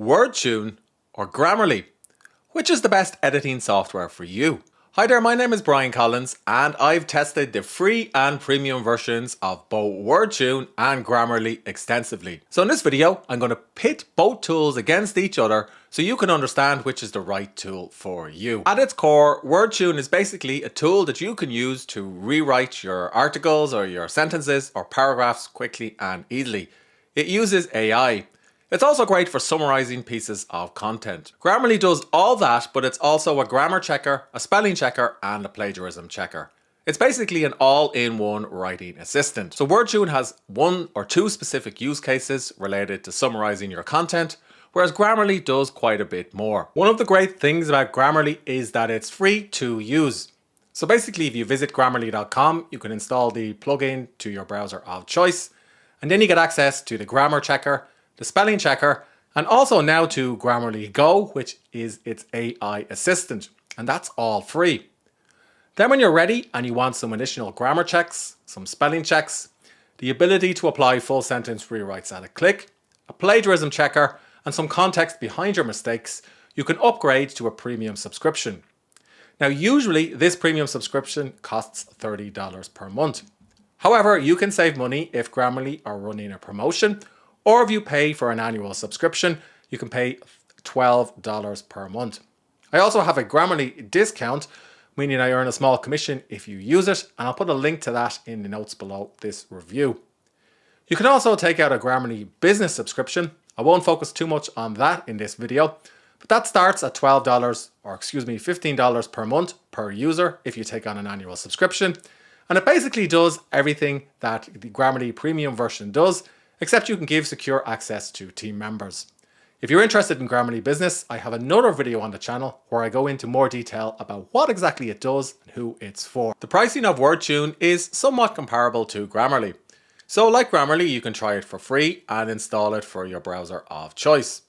Wordtune or Grammarly? Which is the best editing software for you? Hi there, my name is Brian Collins and I've tested the free and premium versions of both Wordtune and Grammarly extensively. So in this video, I'm going to pit both tools against each other so you can understand which is the right tool for you. At its core, Wordtune is basically a tool that you can use to rewrite your articles or your sentences or paragraphs quickly and easily. It uses AI. It's also great for summarizing pieces of content. Grammarly does all that, but it's also a grammar checker, a spelling checker, and a plagiarism checker. It's basically an all-in-one writing assistant. So Wordtune has one or two specific use cases related to summarizing your content, whereas Grammarly does quite a bit more. One of the great things about Grammarly is that it's free to use. So basically, if you visit grammarly.com, you can install the plugin to your browser of choice, and then you get access to the grammar checker, the spelling checker, and also now to Grammarly Go, which is its AI assistant, and that's all free. Then when you're ready and you want some additional grammar checks, some spelling checks, the ability to apply full sentence rewrites at a click, a plagiarism checker, and some context behind your mistakes, you can upgrade to a premium subscription. Now usually this premium subscription costs $30 per month. However, you can save money if Grammarly are running a promotion, or if you pay for an annual subscription, you can pay $12 per month. I also have a Grammarly discount, meaning I earn a small commission if you use it, and I'll put a link to that in the notes below this review. You can also take out a Grammarly business subscription. I won't focus too much on that in this video, but that starts at $15 per month per user if you take on an annual subscription. And it basically does everything that the Grammarly premium version does, except you can give secure access to team members. If you're interested in Grammarly Business, I have another video on the channel where I go into more detail about what exactly it does and who it's for. The pricing of Wordtune is somewhat comparable to Grammarly. So like Grammarly, you can try it for free and install it for your browser of choice.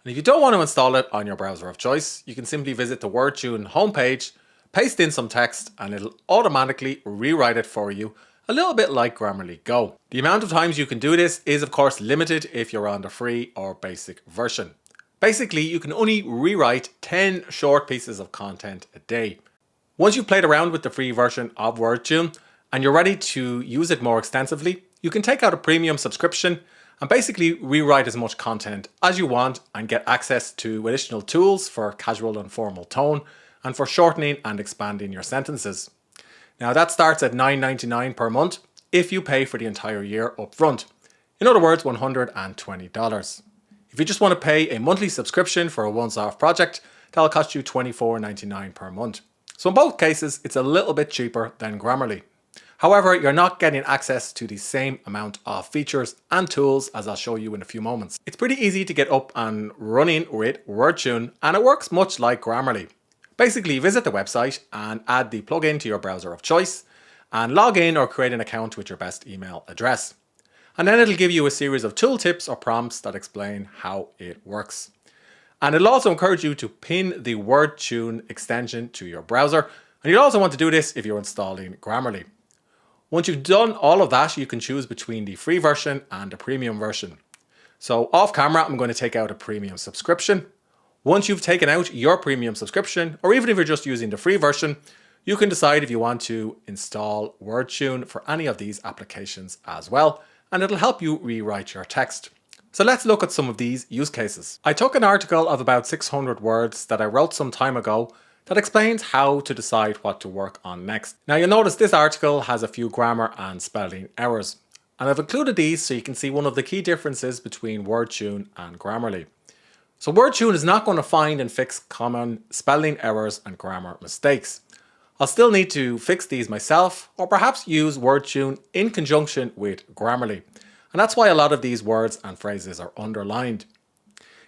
And if you don't want to install it on your browser of choice, you can simply visit the Wordtune homepage, paste in some text, and it'll automatically rewrite it for you, a little bit like Grammarly Go. The amount of times you can do this is of course limited if you're on the free or basic version. Basically, you can only rewrite 10 short pieces of content a day. Once you've played around with the free version of Wordtune and you're ready to use it more extensively, you can take out a premium subscription and basically rewrite as much content as you want and get access to additional tools for casual and formal tone and for shortening and expanding your sentences. Now that starts at $9.99 per month if you pay for the entire year up front. In other words, $120. If you just want to pay a monthly subscription for a once-off project, that'll cost you $24.99 per month. So in both cases, it's a little bit cheaper than Grammarly. However, you're not getting access to the same amount of features and tools as I'll show you in a few moments. It's pretty easy to get up and running with Wordtune, and it works much like Grammarly. Basically, visit the website and add the plugin to your browser of choice and log in or create an account with your best email address. And then it'll give you a series of tooltips or prompts that explain how it works. And it'll also encourage you to pin the Wordtune extension to your browser. And you'll also want to do this if you're installing Grammarly. Once you've done all of that, you can choose between the free version and the premium version. So off camera, I'm going to take out a premium subscription. Once you've taken out your premium subscription, or even if you're just using the free version, you can decide if you want to install Wordtune for any of these applications as well, and it'll help you rewrite your text. So let's look at some of these use cases. I took an article of about 600 words that I wrote some time ago that explains how to decide what to work on next. Now you'll notice this article has a few grammar and spelling errors, and I've included these so you can see one of the key differences between Wordtune and Grammarly. So Wordtune is not going to find and fix common spelling errors and grammar mistakes. I'll still need to fix these myself, or perhaps use Wordtune in conjunction with Grammarly. And that's why a lot of these words and phrases are underlined.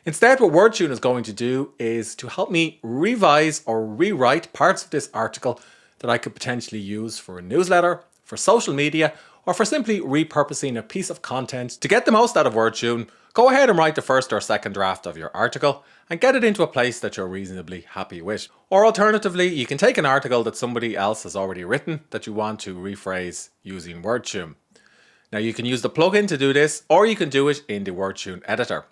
Instead, what Wordtune is going to do is to help me revise or rewrite parts of this article that I could potentially use for a newsletter, for social media, or for simply repurposing a piece of content. To get the most out of Wordtune, go ahead and write the first or second draft of your article and get it into a place that you're reasonably happy with. Or alternatively, you can take an article that somebody else has already written that you want to rephrase using Wordtune. Now you can use the plugin to do this, or you can do it in the Wordtune editor.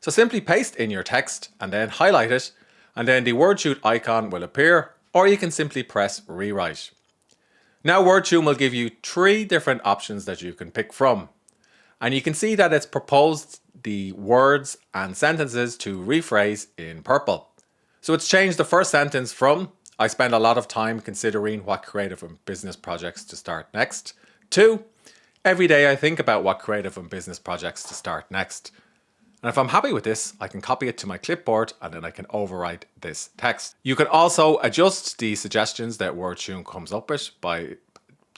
So simply paste in your text and then highlight it, and then the Wordtune icon will appear, or you can simply press rewrite. Now Wordtune will give you 3 different options that you can pick from. And you can see that it's proposed the words and sentences to rephrase in purple. So it's changed the first sentence from "I spend a lot of time considering what creative and business projects to start next" to "Every day I think about what creative and business projects to start next." And if I'm happy with this, I can copy it to my clipboard and then I can overwrite this text. You can also adjust the suggestions that Wordtune comes up with by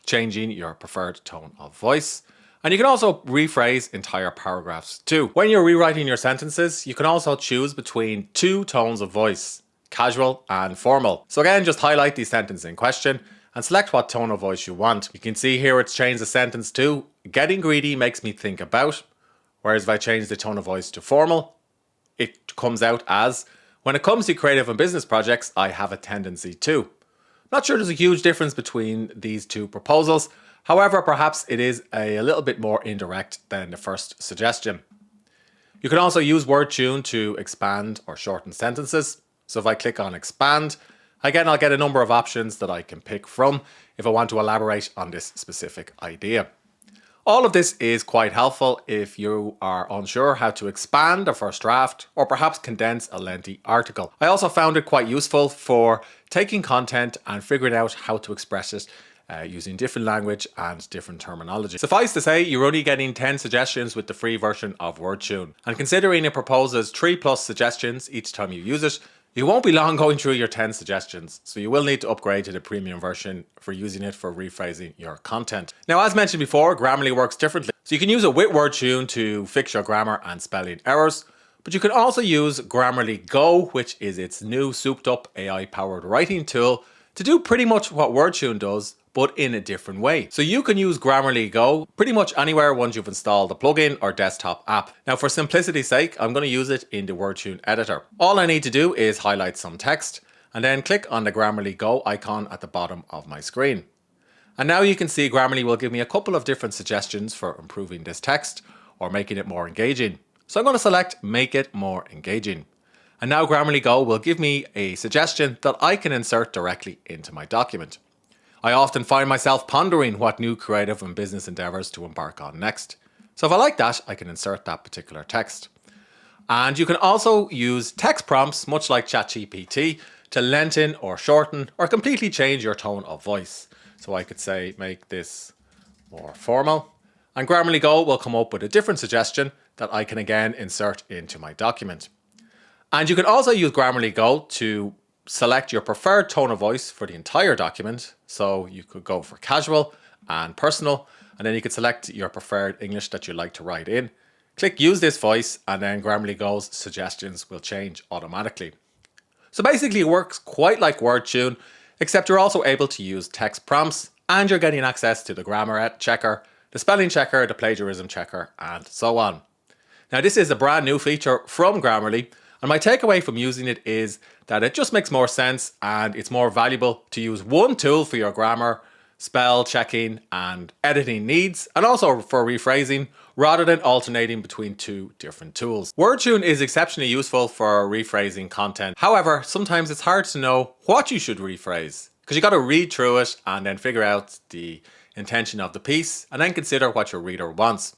changing your preferred tone of voice. And you can also rephrase entire paragraphs too. When you're rewriting your sentences, you can also choose between 2 tones of voice, casual and formal. So again, just highlight the sentence in question and select what tone of voice you want. You can see here it's changed the sentence to "Getting greedy makes me think about," whereas if I change the tone of voice to formal, it comes out as "When it comes to creative and business projects, I have a tendency to." Not sure there's a huge difference between these 2 proposals. However, perhaps it is a little bit more indirect than the first suggestion. You can also use Wordtune to expand or shorten sentences. So if I click on expand, again, I'll get a number of options that I can pick from if I want to elaborate on this specific idea. All of this is quite helpful if you are unsure how to expand a first draft or perhaps condense a lengthy article. I also found it quite useful for taking content and figuring out how to express it using different language and different terminology. Suffice to say, you're only getting 10 suggestions with the free version of Wordtune. And considering it proposes 3+ suggestions each time you use it, you won't be long going through your 10 suggestions, so you will need to upgrade to the premium version for using it for rephrasing your content. Now, as mentioned before, Grammarly works differently. So you can use it with Wordtune to fix your grammar and spelling errors, but you can also use Grammarly Go, which is its new souped up AI-powered writing tool, to do pretty much what Wordtune does, but in a different way. So you can use Grammarly Go pretty much anywhere once you've installed the plugin or desktop app. Now for simplicity's sake, I'm going to use it in the Wordtune editor. All I need to do is highlight some text and then click on the Grammarly Go icon at the bottom of my screen. And now you can see Grammarly will give me a couple of different suggestions for improving this text or making it more engaging. So I'm going to select Make It More Engaging. And now Grammarly Go will give me a suggestion that I can insert directly into my document. I often find myself pondering what new creative and business endeavors to embark on next. So if I like that, I can insert that particular text. And you can also use text prompts, much like ChatGPT, to lengthen or shorten or completely change your tone of voice. So I could say, make this more formal. And Grammarly Go will come up with a different suggestion that I can again insert into my document. And you can also use Grammarly Go to select your preferred tone of voice for the entire document. So you could go for casual and personal, and then you could select your preferred English that you'd like to write in. Click use this voice, and then Grammarly Go's suggestions will change automatically. So basically it works quite like Wordtune, except you're also able to use text prompts and you're getting access to the grammar checker, the spelling checker, the plagiarism checker, and so on. Now this is a brand new feature from Grammarly, and my takeaway from using it is that it just makes more sense and it's more valuable to use one tool for your grammar, spell checking and editing needs, and also for rephrasing, rather than alternating between 2 different tools. Wordtune is exceptionally useful for rephrasing content. However, sometimes it's hard to know what you should rephrase because you got to read through it and then figure out the intention of the piece and then consider what your reader wants.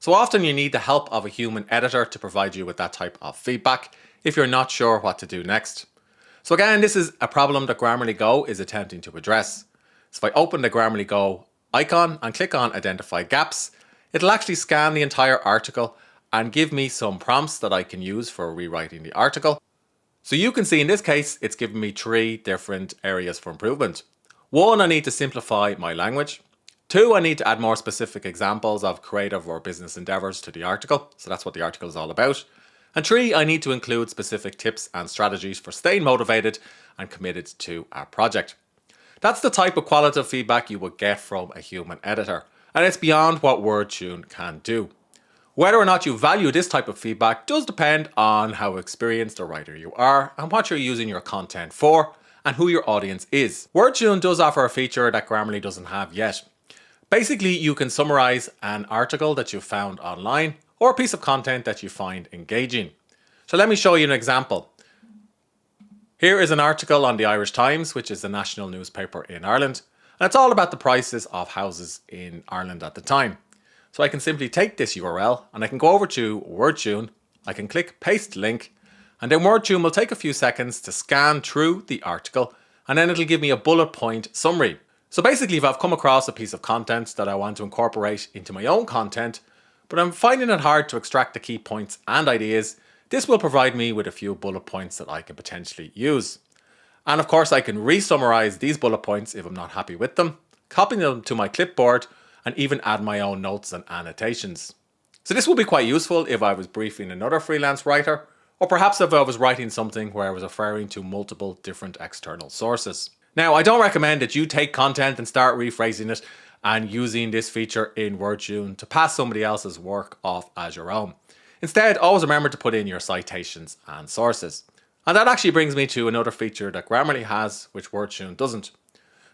So often you need the help of a human editor to provide you with that type of feedback if you're not sure what to do next. So again, this is a problem that Grammarly Go is attempting to address. So if I open the Grammarly Go icon and click on Identify Gaps, it'll actually scan the entire article and give me some prompts that I can use for rewriting the article. So you can see in this case, it's given me 3 different areas for improvement. 1, I need to simplify my language. 2, I need to add more specific examples of creative or business endeavors to the article. So that's what the article is all about. And 3, I need to include specific tips and strategies for staying motivated and committed to our project. That's the type of qualitative feedback you would get from a human editor, and it's beyond what Wordtune can do. Whether or not you value this type of feedback does depend on how experienced a writer you are and what you're using your content for and who your audience is. Wordtune does offer a feature that Grammarly doesn't have yet. Basically, you can summarize an article that you've found online or a piece of content that you find engaging. So let me show you an example. Here is an article on the Irish Times, which is the national newspaper in Ireland. And it's all about the prices of houses in Ireland at the time. So I can simply take this URL and I can go over to Wordtune. I can click paste link, and then Wordtune will take a few seconds to scan through the article, and then it'll give me a bullet point summary. So basically, if I've come across a piece of content that I want to incorporate into my own content, but I'm finding it hard to extract the key points and ideas, this will provide me with a few bullet points that I can potentially use. And of course, I can re-summarize these bullet points if I'm not happy with them, copy them to my clipboard, and even add my own notes and annotations. So this will be quite useful if I was briefing another freelance writer, or perhaps if I was writing something where I was referring to multiple different external sources. Now, I don't recommend that you take content and start rephrasing it and using this feature in Wordtune to pass somebody else's work off as your own. Instead, always remember to put in your citations and sources. And that actually brings me to another feature that Grammarly has, which Wordtune doesn't.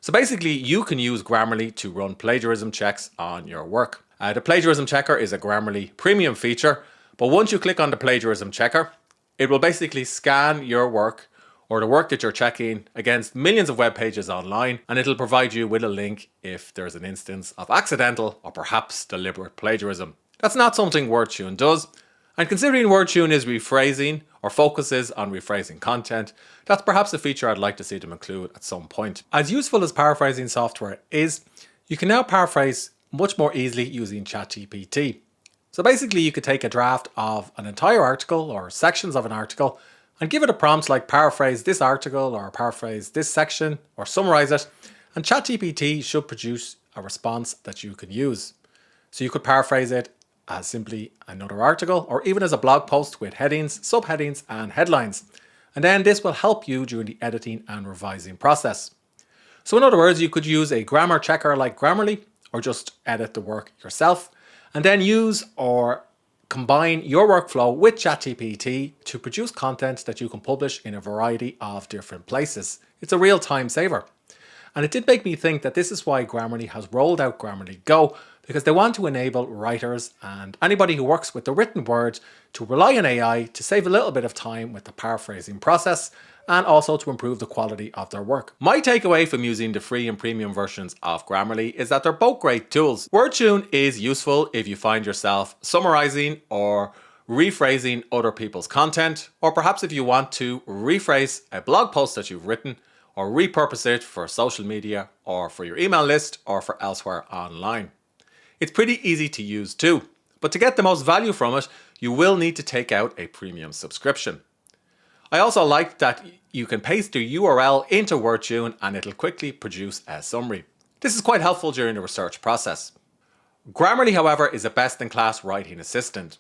So basically, you can use Grammarly to run plagiarism checks on your work. The plagiarism checker is a Grammarly premium feature, but once you click on the plagiarism checker, it will basically scan your work or the work that you're checking against millions of web pages online, and it'll provide you with a link if there's an instance of accidental or perhaps deliberate plagiarism. That's not something Wordtune does, and considering Wordtune is rephrasing or focuses on rephrasing content, that's perhaps a feature I'd like to see them include at some point. As useful as paraphrasing software is, you can now paraphrase much more easily using ChatGPT. So basically, you could take a draft of an entire article or sections of an article and give it a prompt like paraphrase this article or paraphrase this section or summarize it, and ChatGPT should produce a response that you can use. So you could paraphrase it as simply another article or even as a blog post with headings, subheadings and headlines. And then this will help you during the editing and revising process. So in other words, you could use a grammar checker like Grammarly or just edit the work yourself, and then use or combine your workflow with ChatGPT to produce content that you can publish in a variety of different places. It's a real time saver. And it did make me think that this is why Grammarly has rolled out Grammarly Go, because they want to enable writers and anybody who works with the written word to rely on AI to save a little bit of time with the paraphrasing process and also to improve the quality of their work. My takeaway from using the free and premium versions of Grammarly is that they're both great tools. Wordtune is useful if you find yourself summarizing or rephrasing other people's content, or perhaps if you want to rephrase a blog post that you've written or repurpose it for social media or for your email list or for elsewhere online. It's pretty easy to use too, but to get the most value from it, you will need to take out a premium subscription. I also like that you can paste the URL into Wordtune and it'll quickly produce a summary. This is quite helpful during the research process. Grammarly, however, is a best-in-class writing assistant.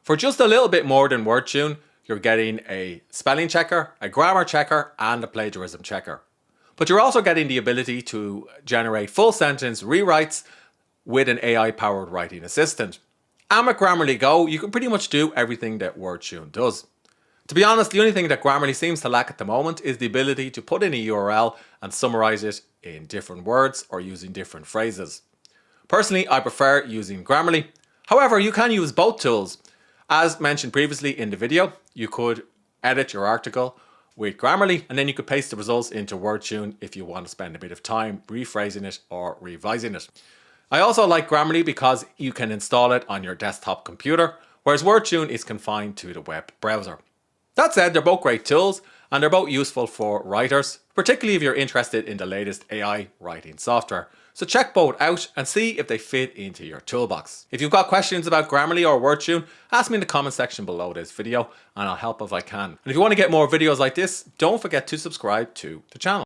For just a little bit more than Wordtune, you're getting a spelling checker, a grammar checker, and a plagiarism checker. But you're also getting the ability to generate full sentence rewrites with an AI-powered writing assistant. And with Grammarly Go, you can pretty much do everything that Wordtune does. To be honest, the only thing that Grammarly seems to lack at the moment is the ability to put in a URL and summarize it in different words or using different phrases. Personally, I prefer using Grammarly. However, you can use both tools. As mentioned previously in the video, you could edit your article with Grammarly and then you could paste the results into Wordtune if you want to spend a bit of time rephrasing it or revising it. I also like Grammarly because you can install it on your desktop computer, whereas Wordtune is confined to the web browser. That said, they're both great tools and they're both useful for writers, particularly if you're interested in the latest AI writing software. So check both out and see if they fit into your toolbox. If you've got questions about Grammarly or Wordtune, ask me in the comment section below this video and I'll help if I can. And if you want to get more videos like this, don't forget to subscribe to the channel.